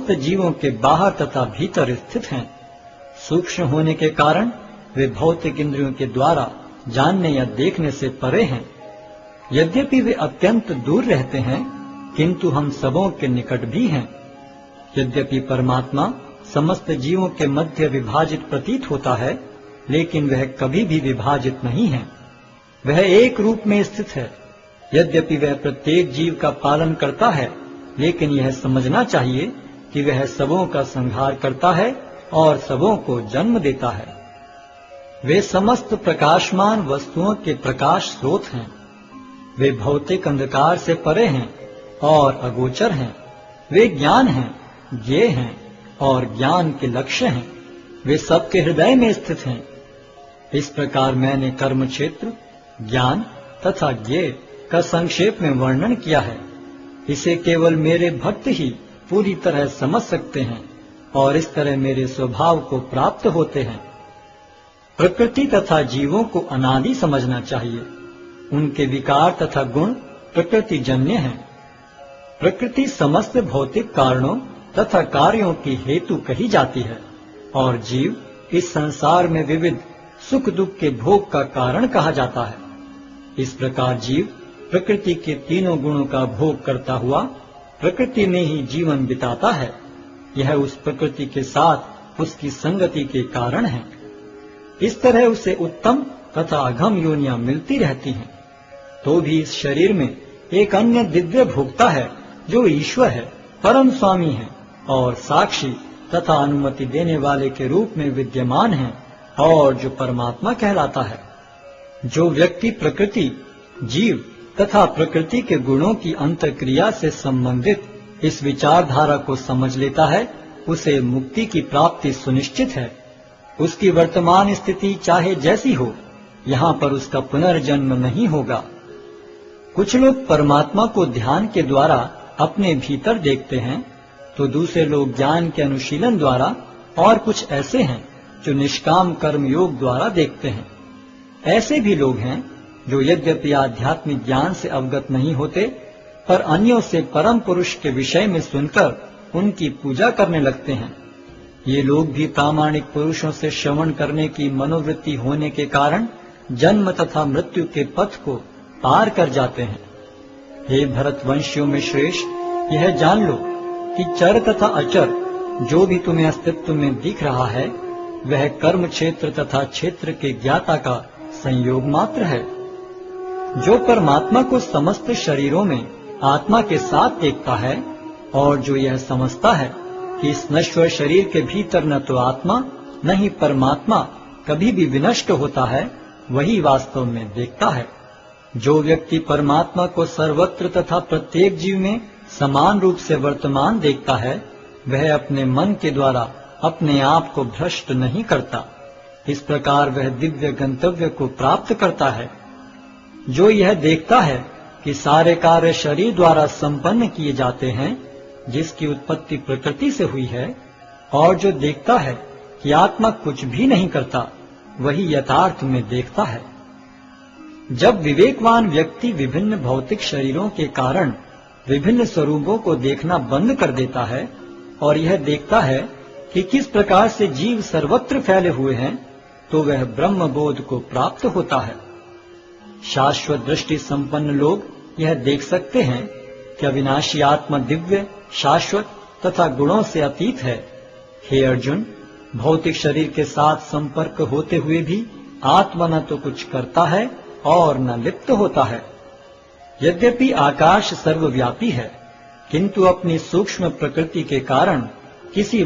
समस्त जीवों के बाहर तथा भीतर स्थित हैं। सूक्ष्म होने के कारण वे भौतिक इंद्रियों के द्वारा जानने या देखने से परे हैं। यद्यपि वे अत्यंत दूर रहते हैं, किंतु हम सबों के निकट भी हैं। यद्यपि परमात्मा समस्त जीवों के मध्य विभाजित प्रतीत होता है, लेकिन वह कभी भी विभाजित नहीं है। वह एक रूप में स्थित है। यद्यपि वह प्रत्येक जीव का पालन करता है, लेकिन यह समझना चाहिए कि वह सबों का संहार करता है और सबों को जन्म देता है। वे समस्त प्रकाशमान वस्तुओं के प्रकाश स्रोत हैं। वे भौतिक अंधकार से परे हैं और अगोचर हैं। वे ज्ञान हैं, ज्ञेय हैं और ज्ञान के लक्ष्य हैं। वे सबके हृदय में स्थित हैं। इस प्रकार मैंने कर्म क्षेत्र, ज्ञान तथा ज्ञेय का संक्षेप में वर्णन किया है। इसे केवल मेरे भक्त ही पूरी तरह समझ सकते हैं और इस तरह मेरे स्वभाव को प्राप्त होते हैं। प्रकृति तथा जीवों को अनादि समझना चाहिए। उनके विकार तथा गुण प्रकृति जन्य हैं। प्रकृति समस्त भौतिक कारणों तथा कार्यों की हेतु कही जाती है और जीव इस संसार में विविध सुख दुख के भोग का कारण कहा जाता है। इस प्रकार जीव प्रकृति के तीनों गुणों का भोग करता हुआ प्रकृति में ही जीवन बिताता है। यह उस प्रकृति के साथ उसकी संगति के कारण है। इस तरह उसे उत्तम तथा अघम योनियां मिलती रहती हैं। तो भी इस शरीर में एक अन्य दिव्य भोक्ता है जो ईश्वर है, परम स्वामी है और साक्षी तथा अनुमति देने वाले के रूप में विद्यमान है और जो परमात्मा कहलाता है। जो व्यक्ति प्रकृति, जीव तथा प्रकृति के गुणों की अंतर्क्रिया से संबंधित इस विचारधारा को समझ लेता है, उसे मुक्ति की प्राप्ति सुनिश्चित है। उसकी वर्तमान स्थिति चाहे जैसी हो, यहाँ पर उसका पुनर्जन्म नहीं होगा। कुछ लोग परमात्मा को ध्यान के द्वारा अपने भीतर देखते हैं, तो दूसरे लोग ज्ञान के अनुशीलन द्वारा, और कुछ ऐसे हैं जो निष्काम कर्म योग द्वारा देखते हैं। ऐसे भी लोग हैं जो यद्यपि आध्यात्मिक ज्ञान से अवगत नहीं होते, पर अन्यों से परम पुरुष के विषय में सुनकर उनकी पूजा करने लगते हैं। ये लोग भी प्रामाणिक पुरुषों से श्रवण करने की मनोवृत्ति होने के कारण जन्म तथा मृत्यु के पथ को पार कर जाते हैं। हे भरतवंशियों में श्रेष्ठ, यह जान लो कि चर तथा अचर जो भी तुम्हें अस्तित्व में दिख रहा है, वह कर्म क्षेत्र तथा क्षेत्र के ज्ञाता का संयोग मात्र है। जो परमात्मा को समस्त शरीरों में आत्मा के साथ देखता है और जो यह समझता है कि इस नश्वर शरीर के भीतर न तो आत्मा न ही परमात्मा कभी भी विनष्ट होता है, वही वास्तव में देखता है। जो व्यक्ति परमात्मा को सर्वत्र तथा प्रत्येक जीव में समान रूप से वर्तमान देखता है, वह अपने मन के द्वारा अपने आप को भ्रष्ट नहीं करता। इस प्रकार वह दिव्य गंतव्य को प्राप्त करता है। जो यह देखता है कि सारे कार्य शरीर द्वारा संपन्न किए जाते हैं, जिसकी उत्पत्ति प्रकृति से हुई है, और जो देखता है कि आत्मा कुछ भी नहीं करता, वही यथार्थ में देखता है। जब विवेकवान व्यक्ति विभिन्न भौतिक शरीरों के कारण विभिन्न स्वरूपों को देखना बंद कर देता है और यह देखता है कि किस प्रकार से जीव सर्वत्र फैले हुए हैं, तो वह ब्रह्म बोध को प्राप्त होता है। शाश्वत दृष्टि संपन्न लोग यह देख सकते हैं कि अविनाशी आत्मा दिव्य, शाश्वत तथा गुणों से अतीत है। हे अर्जुन, भौतिक शरीर के साथ संपर्क होते हुए भी आत्मा न तो कुछ करता है और न लिप्त होता है। यद्यपि आकाश सर्वव्यापी है, किंतु अपनी सूक्ष्म प्रकृति के कारण किसी